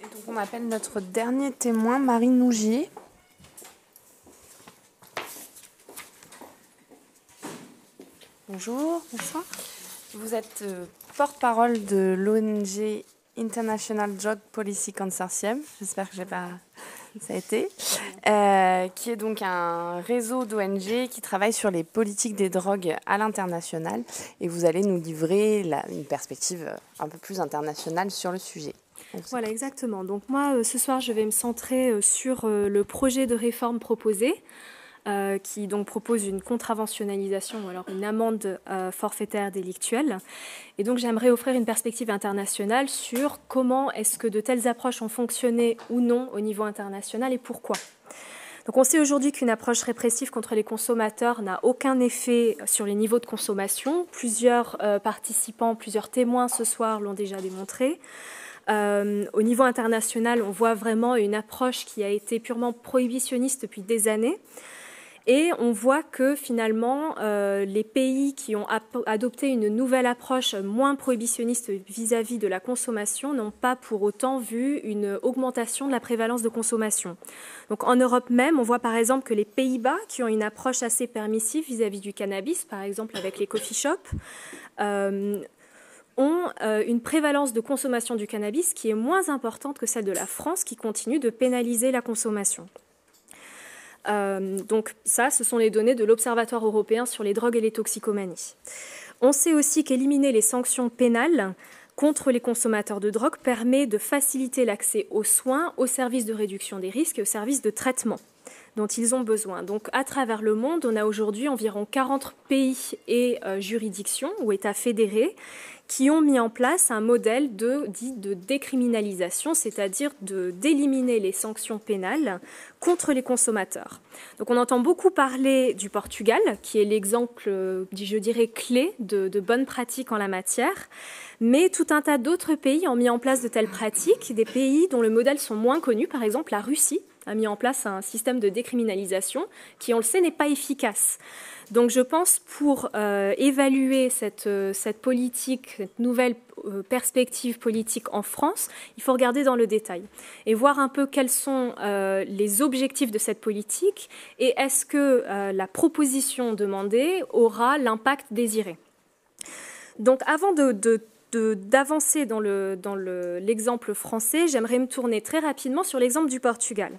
Et donc on appelle notre dernier témoin, Marie Nougier. Bonjour, bonsoir. Vous êtes porte-parole de l'ONG International Drug Policy Consortium, j'espère que ça a été, qui est donc un réseau d'ONG qui travaille sur les politiques des drogues à l'international. Et vous allez nous livrer une perspective un peu plus internationale sur le sujet. Voilà, exactement. Donc moi, ce soir, je vais me centrer sur le projet de réforme proposé, qui donc propose une contraventionnalisation ou alors une amende forfaitaire délictuelle. Et donc j'aimerais offrir une perspective internationale sur comment est-ce que de telles approches ont fonctionné ou non au niveau international et pourquoi. Donc on sait aujourd'hui qu'une approche répressive contre les consommateurs n'a aucun effet sur les niveaux de consommation. Plusieurs participants, plusieurs témoins ce soir l'ont déjà démontré. Au niveau international, on voit vraiment une approche qui a été purement prohibitionniste depuis des années. Et on voit que finalement, les pays qui ont adopté une nouvelle approche moins prohibitionniste vis-à-vis de la consommation n'ont pas pour autant vu une augmentation de la prévalence de consommation. Donc en Europe même, on voit par exemple que les Pays-Bas, qui ont une approche assez permissive vis-à-vis du cannabis, par exemple avec les coffee shops, ont une prévalence de consommation du cannabis qui est moins importante que celle de la France, qui continue de pénaliser la consommation. Donc ça, ce sont les données de l'Observatoire européen sur les drogues et les toxicomanies. On sait aussi qu'éliminer les sanctions pénales contre les consommateurs de drogue permet de faciliter l'accès aux soins, aux services de réduction des risques et aux services de traitement dont ils ont besoin. Donc à travers le monde, on a aujourd'hui environ 40 pays et juridictions ou États fédérés qui ont mis en place un modèle dit de décriminalisation, c'est-à-dire d'éliminer les sanctions pénales contre les consommateurs. Donc on entend beaucoup parler du Portugal, qui est l'exemple, je dirais, clé de bonnes pratiques en la matière, mais tout un tas d'autres pays ont mis en place de telles pratiques, des pays dont le modèle sont moins connus, par exemple la Russie a mis en place un système de décriminalisation qui, on le sait, n'est pas efficace. Donc je pense pour évaluer cette politique, cette nouvelle perspective politique en France, il faut regarder dans le détail et voir un peu quels sont les objectifs de cette politique et est-ce que la proposition demandée aura l'impact désiré. Donc avant d'avancer dans l'exemple français, j'aimerais me tourner très rapidement sur l'exemple du Portugal.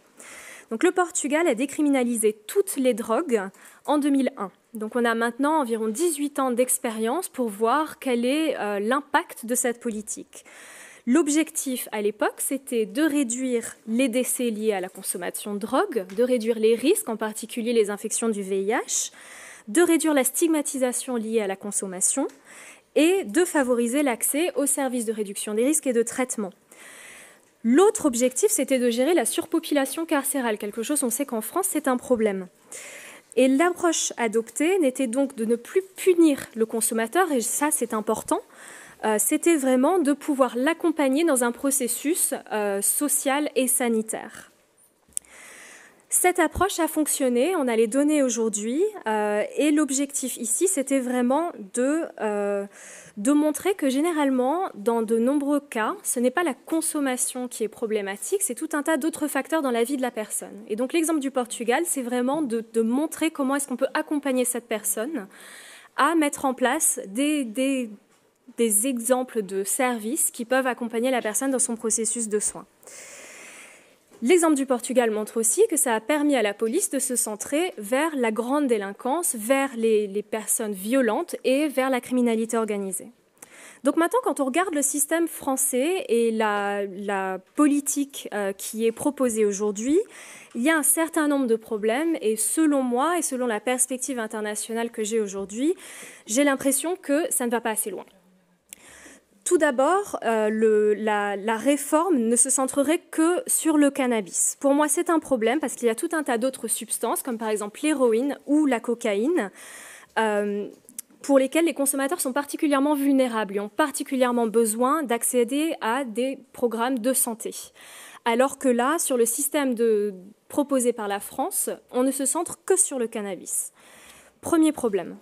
Donc le Portugal a décriminalisé toutes les drogues en 2001. Donc on a maintenant environ 18 ans d'expérience pour voir quel est l'impact de cette politique. L'objectif à l'époque, c'était de réduire les décès liés à la consommation de drogue, de réduire les risques, en particulier les infections du VIH, de réduire la stigmatisation liée à la consommation et de favoriser l'accès aux services de réduction des risques et de traitement. L'autre objectif, c'était de gérer la surpopulation carcérale, quelque chose, on sait qu'en France, c'est un problème. Et l'approche adoptée n'était donc de ne plus punir le consommateur, et ça, c'est important, c'était vraiment de pouvoir l'accompagner dans un processus social et sanitaire. Cette approche a fonctionné, on a les données aujourd'hui, et l'objectif ici, c'était vraiment de montrer que généralement, dans de nombreux cas, ce n'est pas la consommation qui est problématique, c'est tout un tas d'autres facteurs dans la vie de la personne. Et donc l'exemple du Portugal, c'est vraiment de montrer comment est-ce qu'on peut accompagner cette personne à mettre en place des exemples de services qui peuvent accompagner la personne dans son processus de soins. L'exemple du Portugal montre aussi que ça a permis à la police de se centrer vers la grande délinquance, vers les personnes violentes et vers la criminalité organisée. Donc maintenant, quand on regarde le système français et la politique qui est proposée aujourd'hui, il y a un certain nombre de problèmes et selon moi et selon la perspective internationale que j'ai aujourd'hui, j'ai l'impression que ça ne va pas assez loin. Tout d'abord, la réforme ne se centrerait que sur le cannabis. Pour moi, c'est un problème parce qu'il y a tout un tas d'autres substances, comme par exemple l'héroïne ou la cocaïne, pour lesquelles les consommateurs sont particulièrement vulnérables et ont particulièrement besoin d'accéder à des programmes de santé. Alors que là, sur le système proposé par la France, on ne se centre que sur le cannabis. Premier problème.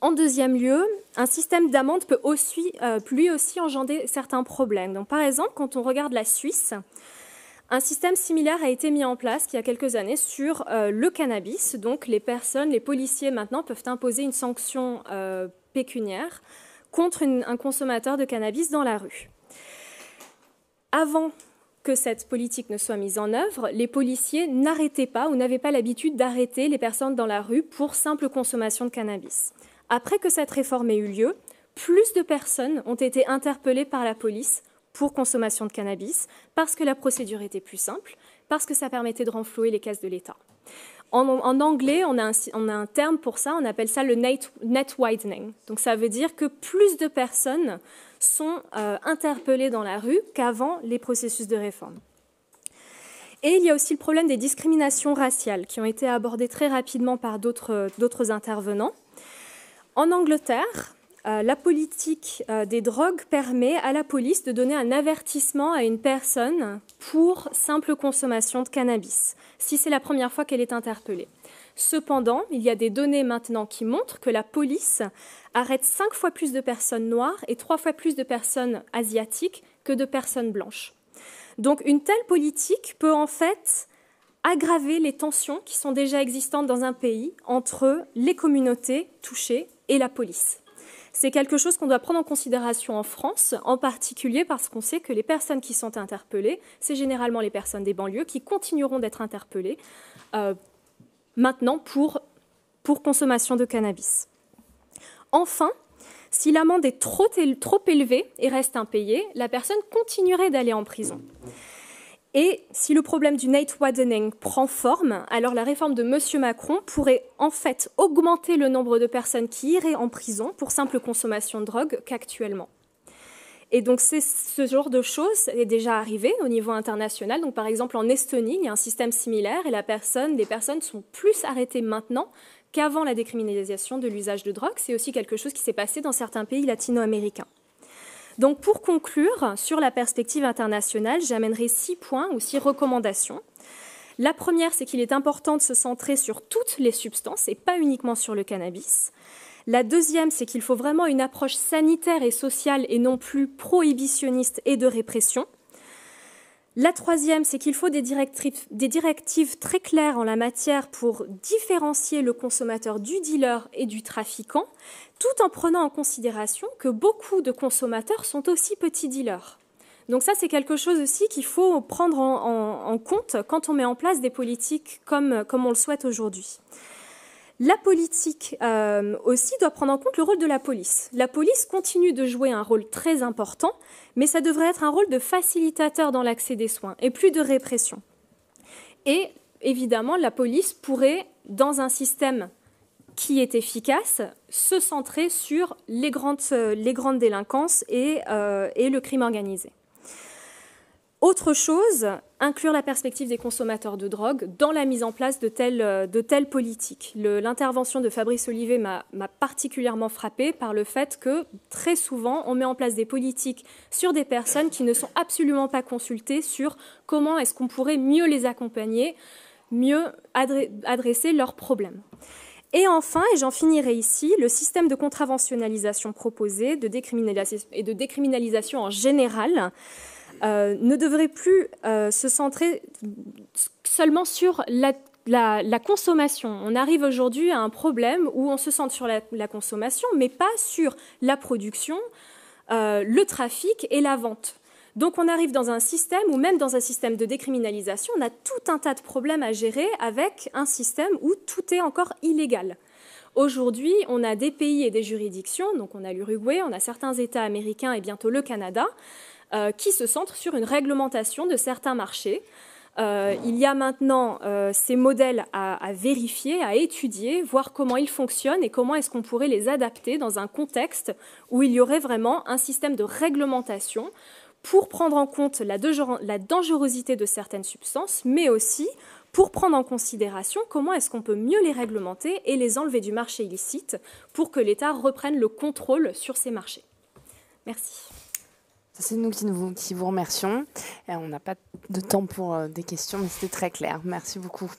En deuxième lieu, un système d'amende peut aussi, lui aussi engendrer certains problèmes. Donc, par exemple, quand on regarde la Suisse, un système similaire a été mis en place il y a quelques années sur le cannabis. Donc, les policiers maintenant peuvent imposer une sanction pécuniaire contre un consommateur de cannabis dans la rue. Avant que cette politique ne soit mise en œuvre, les policiers n'arrêtaient pas ou n'avaient pas l'habitude d'arrêter les personnes dans la rue pour simple consommation de cannabis. Après que cette réforme ait eu lieu, plus de personnes ont été interpellées par la police pour consommation de cannabis, parce que la procédure était plus simple, parce que ça permettait de renflouer les caisses de l'État. En anglais, on a un terme pour ça, on appelle ça le net widening. Donc ça veut dire que plus de personnes sont interpellées dans la rue qu'avant les processus de réforme. Et il y a aussi le problème des discriminations raciales qui ont été abordées très rapidement par d'autres intervenants. En Angleterre, la politique des drogues permet à la police de donner un avertissement à une personne pour simple consommation de cannabis, si c'est la première fois qu'elle est interpellée. Cependant, il y a des données maintenant qui montrent que la police arrête 5 fois plus de personnes noires et 3 fois plus de personnes asiatiques que de personnes blanches. Donc une telle politique peut en fait aggraver les tensions qui sont déjà existantes dans un pays entre les communautés touchées et la police. C'est quelque chose qu'on doit prendre en considération en France, en particulier parce qu'on sait que les personnes qui sont interpellées, c'est généralement les personnes des banlieues qui continueront d'être interpellées maintenant pour consommation de cannabis. Enfin, si l'amende est trop élevée et reste impayée, la personne continuerait d'aller en prison. Et si le problème du net widening prend forme, alors la réforme de M. Macron pourrait en fait augmenter le nombre de personnes qui iraient en prison pour simple consommation de drogue qu'actuellement. Et donc ce genre de choses est déjà arrivé au niveau international. Donc par exemple en Estonie, il y a un système similaire et les personnes sont plus arrêtées maintenant qu'avant la décriminalisation de l'usage de drogue. C'est aussi quelque chose qui s'est passé dans certains pays latino-américains. Donc pour conclure, sur la perspective internationale, j'amènerai 6 points ou 6 recommandations. La première, c'est qu'il est important de se centrer sur toutes les substances et pas uniquement sur le cannabis. La deuxième, c'est qu'il faut vraiment une approche sanitaire et sociale et non plus prohibitionniste et de répression. La troisième, c'est qu'il faut des directives très claires en la matière pour différencier le consommateur du dealer et du trafiquant, tout en prenant en considération que beaucoup de consommateurs sont aussi petits dealers. Donc ça, c'est quelque chose aussi qu'il faut prendre en compte quand on met en place des politiques comme on le souhaite aujourd'hui. La politique aussi doit prendre en compte le rôle de la police. La police continue de jouer un rôle très important, mais ça devrait être un rôle de facilitateur dans l'accès des soins et plus de répression. Et évidemment, la police pourrait, dans un système qui est efficace, se centrer sur les grandes délinquances et le crime organisé. Autre chose, inclure la perspective des consommateurs de drogue dans la mise en place de telles politiques. L'intervention de Fabrice Olivet m'a particulièrement frappée par le fait que très souvent, on met en place des politiques sur des personnes qui ne sont absolument pas consultées sur comment est-ce qu'on pourrait mieux les accompagner, mieux adresser leurs problèmes. Et enfin, et j'en finirai ici, le système de contraventionnalisation proposé et de décriminalisation en général ne devrait plus se centrer seulement sur la consommation. On arrive aujourd'hui à un problème où on se centre sur la consommation, mais pas sur la production, le trafic et la vente. Donc on arrive dans un système, ou même dans un système de décriminalisation, on a tout un tas de problèmes à gérer avec un système où tout est encore illégal. Aujourd'hui, on a des pays et des juridictions, donc on a l'Uruguay, on a certains États américains et bientôt le Canada, qui se centrent sur une réglementation de certains marchés. Il y a maintenant ces modèles à vérifier, à étudier, voir comment ils fonctionnent et comment est-ce qu'on pourrait les adapter dans un contexte où il y aurait vraiment un système de réglementation pour prendre en compte la dangerosité de certaines substances, mais aussi pour prendre en considération comment est-ce qu'on peut mieux les réglementer et les enlever du marché illicite pour que l'État reprenne le contrôle sur ces marchés. Merci. C'est nous qui vous remercions. On n'a pas de temps pour des questions, mais c'était très clair. Merci beaucoup.